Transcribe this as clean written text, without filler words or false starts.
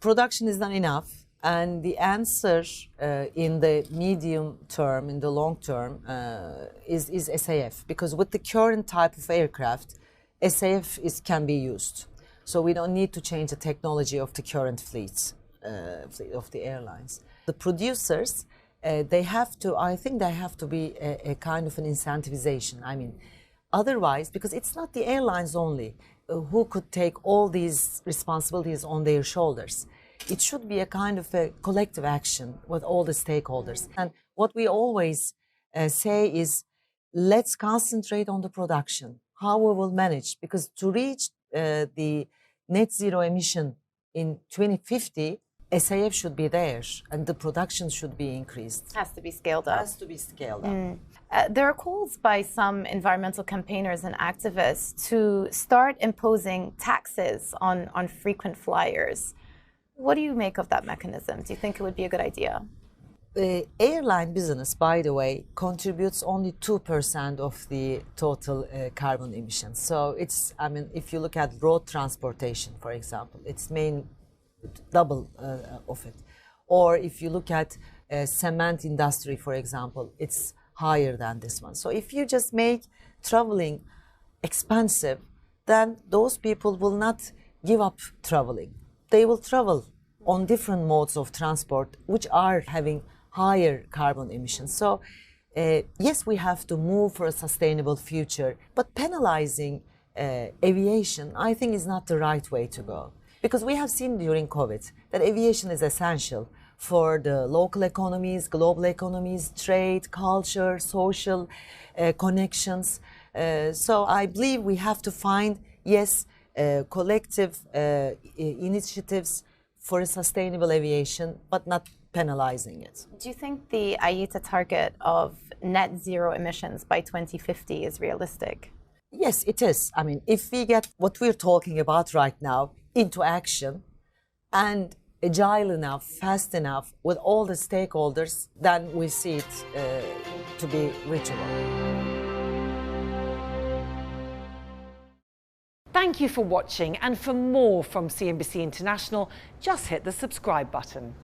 production is not enough, and the answer in the medium term, in the long term, is SAF, because with the current type of aircraft, SAF can be used. So we don't need to change the technology of the current fleets of the airlines. The producers, they have to, I think there have to be a kind of an incentivization. I mean, otherwise, because it's not the airlines only who could take all these responsibilities on their shoulders. It should be a kind of a collective action with all the stakeholders. And what we always say is, let's concentrate on the production, how we will manage, because to reach the net zero emission in 2050, SAF should be there and the production should be increased. Has to be scaled up. Has to be scaled up. There are calls by some environmental campaigners and activists to start imposing taxes on frequent flyers. What do you make of that mechanism? Do you think it would be a good idea? The airline business, by the way, contributes only 2% of the total carbon emissions. So it's, I mean, if you look at road transportation, for example, it's double of it. Or if you look at cement industry, for example, it's higher than this one. So if you just make traveling expensive, then those people will not give up traveling. They will travel on different modes of transport, which are having higher carbon emissions. So yes, we have to move for a sustainable future, but penalizing aviation, I think, is not the right way to go. Because we have seen during COVID that aviation is essential for the local economies, global economies, trade, culture, social connections. So I believe we have to find, yes, collective initiatives for a sustainable aviation, but not penalizing it. Do you think the IATA target of net zero emissions by 2050 is realistic? Yes, it is. I mean, if we get what we're talking about right now into action and agile enough, fast enough with all the stakeholders, then we see it to be reachable. Thank you for watching, and for more from CNBC International, just hit the subscribe button.